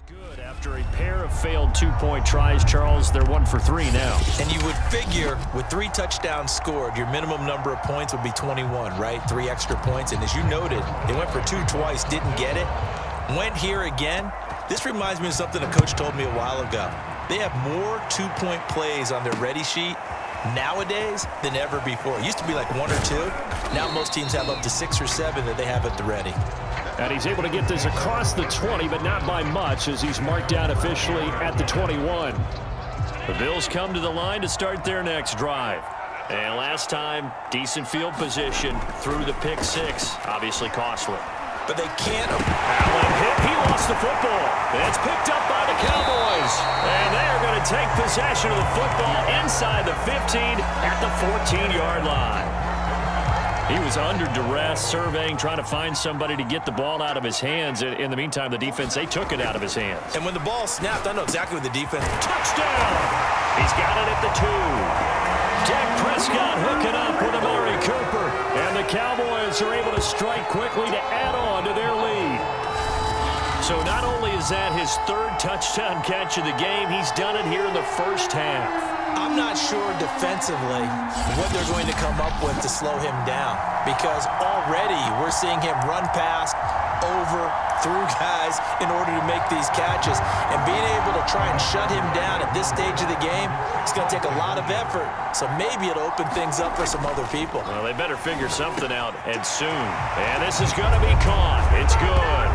Good after a pair of failed two-point tries, Charles. They're 1 for 3 now. And you would figure with 3 touchdowns scored, your minimum number of points would be 21, right? 3 extra points. And as you noted, they went for 2 twice, didn't get it. Went here again. This reminds me of something a coach told me a while ago. They have more 2-point plays on their ready sheet nowadays than ever before. It used to be like 1 or 2. Now most teams have up to 6 or 7 that they have at the ready. And he's able to get this across the 20, but not by much as he's marked down officially at the 21. The Bills come to the line to start their next drive. And last time, decent field position through the pick 6. Obviously costly. But they can't. Allen hit. He lost the football. It's picked up by the Cowboys. And they're going to take possession of the football inside the 15 at the 14-yard line. He was under duress, surveying, trying to find somebody to get the ball out of his hands. In the meantime, the defense, they took it out of his hands. And when the ball snapped, I know exactly what the defense. Touchdown! He's got it at the 2. Dak Prescott hooking up with Amari Cooper. And the Cowboys are able to strike quickly to add on to their lead. So not only is that his 3rd touchdown catch of the game, he's done it here in the first half. I'm not sure defensively what they're going to come up with to slow him down, because already we're seeing him run past, over, through guys in order to make these catches. And being able to try and shut him down at this stage of the game, it's going to take a lot of effort. So maybe it'll open things up for some other people. Well, they better figure something out, and soon. And this is going to be caught. It's good.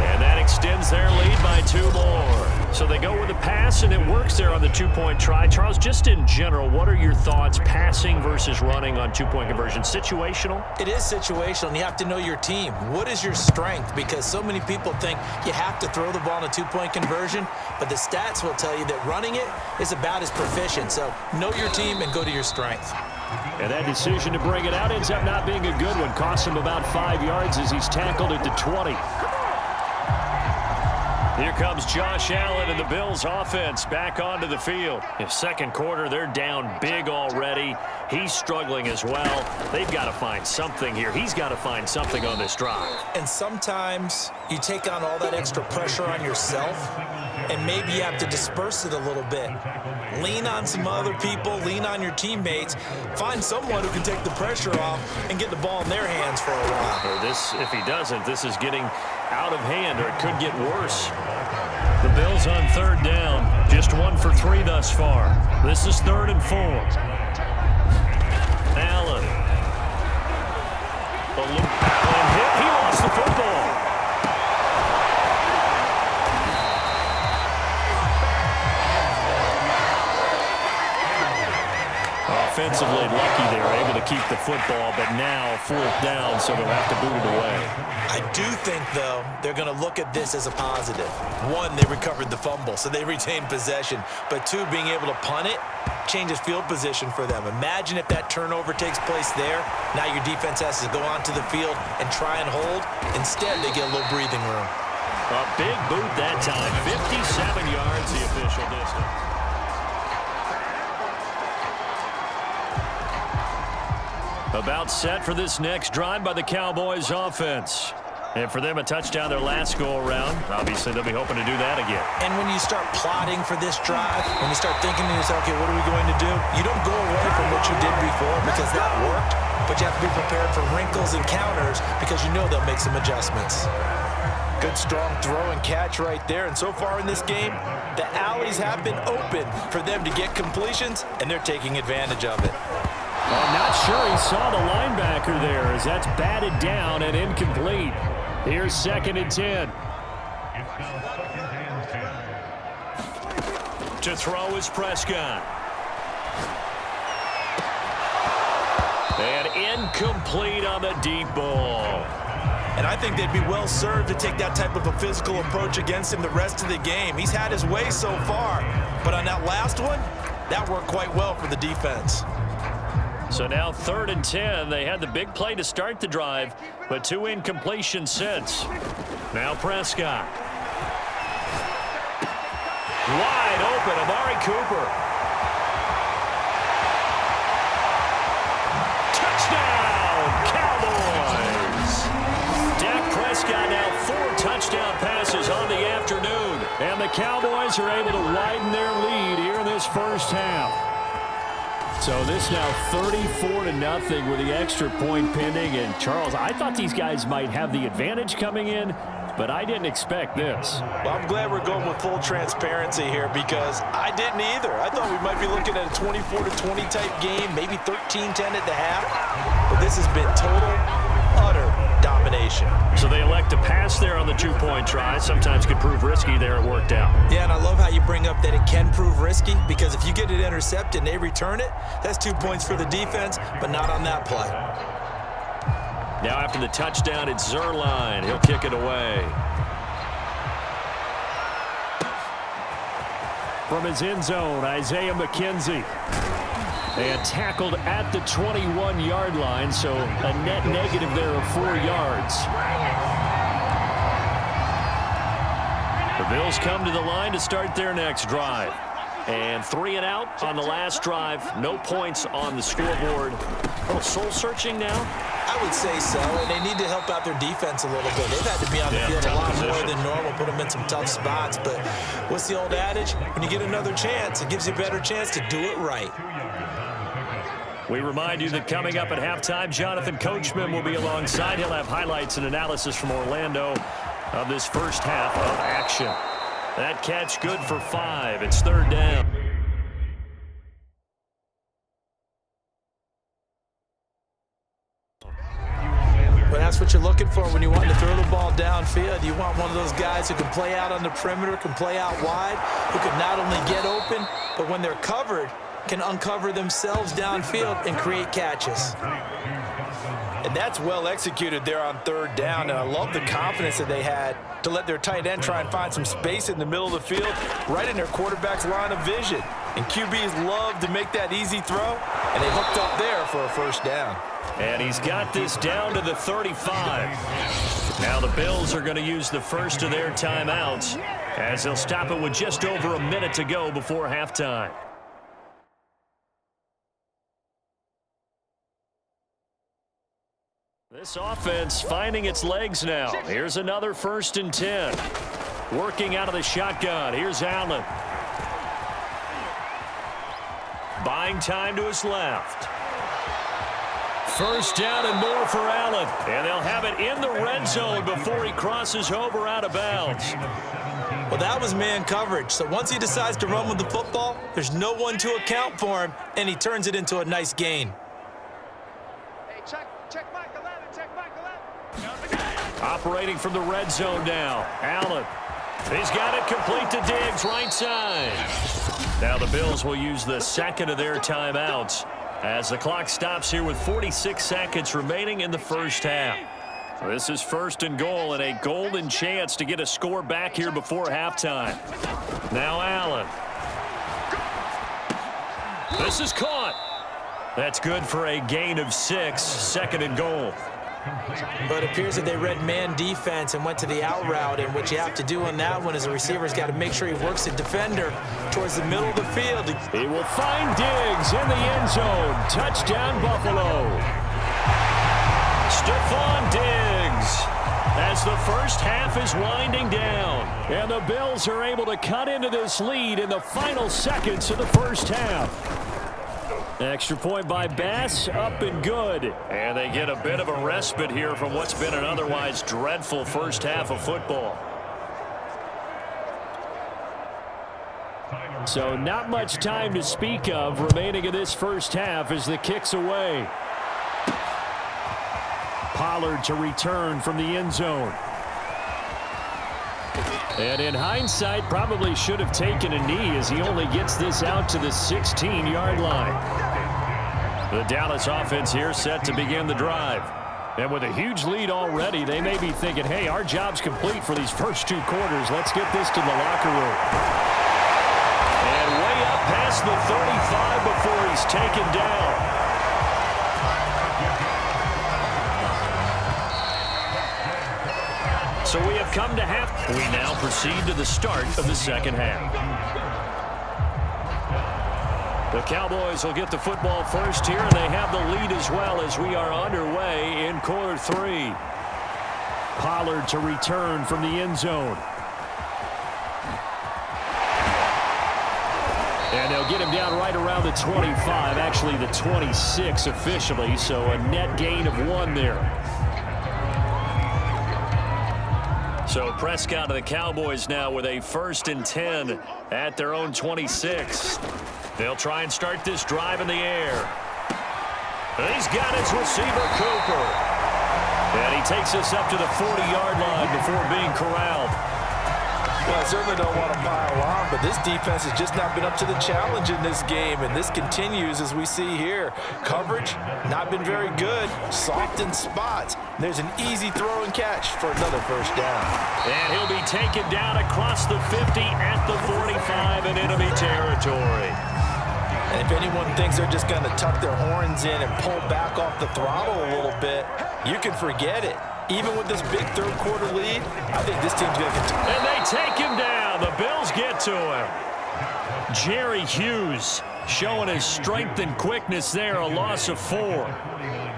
And that extends their lead by 2 more. So they go with a pass, and it works there on the 2-point try. Charles, just in general, what are your thoughts passing versus running on 2-point conversion? Situational? It is situational, and you have to know your team. What is your strength? Because so many people think you have to throw the ball in a 2-point conversion, but the stats will tell you that running it is about as proficient. So know your team and go to your strength. And that decision to bring it out ends up not being a good one. Costs him about 5 yards as he's tackled at the 20. Here comes Josh Allen and the Bills offense back onto the field. In second quarter, they're down big already. He's struggling as well. They've got to find something here. He's got to find something on this drive. And sometimes you take on all that extra pressure on yourself, and maybe you have to disperse it a little bit. Lean on some other people, lean on your teammates, find someone who can take the pressure off and get the ball in their hands for a while. If he doesn't, this is getting out of hand, or it could get worse. The Bills on 3rd down, just 1 for 3 thus far. This is 3rd and 4. Allen. Allen hit. He lost the football. Offensively lucky they were able to keep the football, but now 4th down, so they'll have to boot it away. I do think, though, they're going to look at this as a positive. 1, they recovered the fumble, so they retained possession. But 2, being able to punt it changes field position for them. Imagine if that turnover takes place there. Now your defense has to go onto the field and try and hold. Instead, they get a little breathing room. A big boot that time. 57 yards the official distance. About set for this next drive by the Cowboys offense. And for them, a touchdown their last go-around. Obviously, they'll be hoping to do that again. And when you start plotting for this drive, when you start thinking to yourself, okay, what are we going to do? You don't go away from what you did before because that worked, but you have to be prepared for wrinkles and counters because you know they'll make some adjustments. Good, strong throw and catch right there. And so far in this game, the alleys have been open for them to get completions, and they're taking advantage of it. I'm not sure he saw the linebacker there as that's batted down and incomplete. Here's 2nd and 10. To throw is Prescott. And incomplete on the deep ball. And I think they'd be well served to take that type of a physical approach against him the rest of the game. He's had his way so far, but on that last one, that worked quite well for the defense. So now 3rd and 10. They had the big play to start the drive, but 2 incompletions since. Now Prescott. Wide open, Amari Cooper. Touchdown, Cowboys! Dak Prescott now 4 touchdown passes on the afternoon. And the Cowboys are able to widen their lead here in this first half. So this now 34-0 with the extra point pending. And Charles, I thought these guys might have the advantage coming in, but I didn't expect this. Well, I'm glad we're going with full transparency here because I didn't either. I thought we might be looking at a 24-20 type game, maybe 13-10 at the half. But this has been total, utter domination. So they elect to pass there on the two-point try. Sometimes could prove risky there. It worked out. Yeah, and I love how you bring up that it can prove risky because if you get it intercepted and they return it, that's 2 points for the defense, but not on that play. Now after the touchdown, it's Zuerlein. He'll kick it away. From his end zone, Isaiah McKenzie. And tackled at the 21-yard line, so a net negative there of 4 yards. The Bills come to the line to start their next drive. And 3 and out on the last drive. No points on the scoreboard. A little soul-searching now? I would say so, and they need to help out their defense a little bit. They've had to be on the field a lot more than normal, put them in some tough spots. But what's the old adage? When you get another chance, it gives you a better chance to do it right. We remind you that coming up at halftime, Jonathan Coachman will be alongside. He'll have highlights and analysis from Orlando of this first half of action. That catch good for 5. It's 3rd down. But that's what you're looking for when you want to throw the ball downfield. You want one of those guys who can play out on the perimeter, can play out wide, who can not only get open, but when they're covered, can uncover themselves downfield and create catches. And that's well executed there on 3rd down, and I love the confidence that they had to let their tight end try and find some space in the middle of the field, right in their quarterback's line of vision. And QBs love to make that easy throw, and they hooked up there for a 1st down. And he's got this down to the 35. Now the Bills are going to use the first of their timeouts as they'll stop it with just over a minute to go before halftime. This offense finding its legs now. Here's another 1st and 10. Working out of the shotgun. Here's Allen. Buying time to his left. 1st down and more for Allen. And they'll have it in the red zone before he crosses over out of bounds. Well, that was man coverage. So once he decides to run with the football, there's no one to account for him, and he turns it into a nice gain. Operating from the red zone now. Allen. He's got it complete to Diggs, right side. Now the Bills will use the 2nd of their timeouts as the clock stops here with 46 seconds remaining in the first half. This is 1st and goal and a golden chance to get a score back here before halftime. Now Allen. This is caught. That's good for a gain of 6, 2nd and goal. But it appears that they read man defense and went to the out route, and what you have to do on that one is the receiver's got to make sure he works the defender towards the middle of the field. He will find Diggs in the end zone. Touchdown, Buffalo. Stephon Diggs as the first half is winding down. And the Bills are able to cut into this lead in the final seconds of the first half. Extra point by Bass, up and good. And they get a bit of a respite here from what's been an otherwise dreadful first half of football. So not much time to speak of remaining in this first half as the kick's away. Pollard to return from the end zone. And in hindsight, probably should have taken a knee as he only gets this out to the 16-yard line. The Dallas offense here set to begin the drive. And with a huge lead already, they may be thinking, hey, our job's complete for these first 2 quarters. Let's get this to the locker room. And way up past the 35 before he's taken down. So we have come to half. We now proceed to the start of the second half. The Cowboys will get the football first here, and they have the lead as well as we are underway in quarter 3. Pollard to return from the end zone. And they'll get him down right around the 25, actually the 26 officially, so a net gain of 1 there. So Prescott of the Cowboys now with a 1st and 10 at their own 26. They'll try and start this drive in the air. He's got his receiver, Cooper. And he takes us up to the 40-yard line before being corralled. Well, I certainly don't want to pile on, but this defense has just not been up to the challenge in this game, and this continues as we see here. Coverage, not been very good, soft in spots. There's an easy throw and catch for another 1st down. And he'll be taken down across the 50 at the 45 in enemy territory. And if anyone thinks they're just going to tuck their horns in and pull back off the throttle a little bit, you can forget it. Even with this big 3rd quarter lead, I think this team's going to continue. And they take him down. The Bills get to him. Jerry Hughes showing his strength and quickness there, a loss of 4.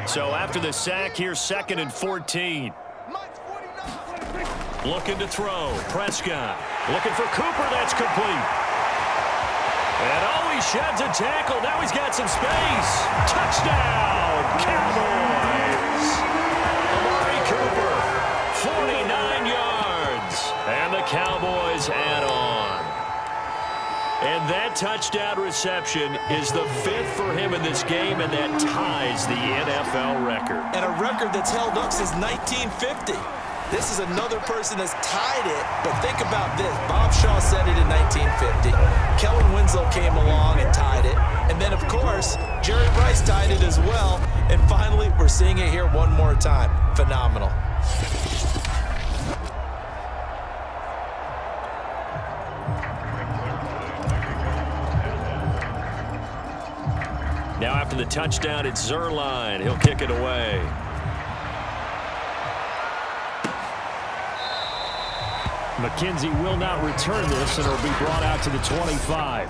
So after the sack, here's 2nd and 14. Looking to throw. Prescott looking for Cooper. That's complete. And oh, he sheds a tackle. Now he's got some space. Touchdown, Cowboys. Amari Cooper, 49 yards. And the Cowboys add on. And that touchdown reception is the 5th for him in this game, and that ties the NFL record. And a record that's held up since 1950. This is another person that's tied it, but think about this. Bob Shaw said it in 1950. Kellen Winslow came along and tied it. And then, of course, Jerry Rice tied it as well. And finally, we're seeing it here one more time. Phenomenal. Now after the touchdown, it's Zuerlein. He'll kick it away. McKenzie will not return this, and it'll be brought out to the 25.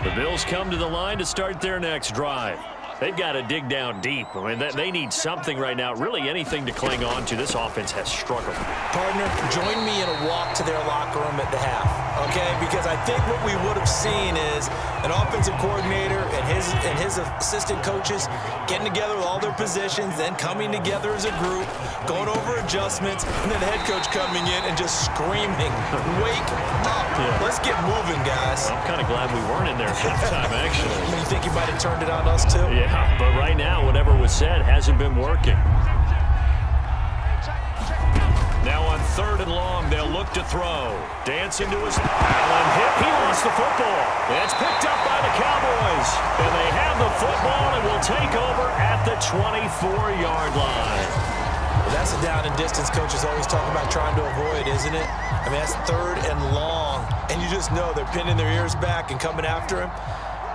The Bills come to the line to start their next drive. They've got to dig down deep. I mean, they need something right now, really anything to cling on to. This offense has struggled. Partner, join me in a walk to their locker room at the half, okay? Because I think what we would have seen is an offensive coordinator and his assistant coaches getting together with all their positions, then coming together as a group, going over adjustments, and then the head coach coming in and just screaming, "Wake up! Yeah. Let's get moving, guys." I'm kind of glad we weren't in there at halftime, actually. You think you might have turned it on us, too? Yeah, but right now, whatever was said hasn't been working. Now on 3rd and long, they'll look to throw. Dance into his Allen hit. He lost the football. It's picked up by the Cowboys. And they have the football and will take over at the 24-yard line. Well, that's a down and distance coaches always talk about trying to avoid, isn't it? I mean, that's 3rd and long. And you just know they're pinning their ears back and coming after him.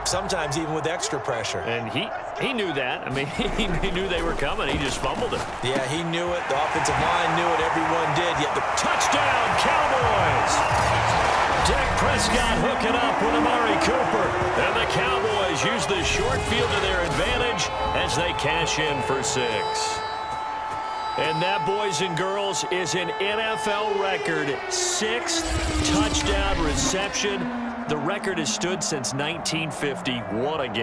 Sometimes even with extra pressure. And he knew that. I mean, he knew they were coming. He just fumbled it. Yeah, he knew it. The offensive line knew it. Everyone did. Yet the touchdown, Cowboys! Dak Prescott hooking up with Amari Cooper. And the Cowboys use the short field to their advantage as they cash in for 6. And that, boys and girls, is an NFL record 6th touchdown reception. The record has stood since 1950. What a game.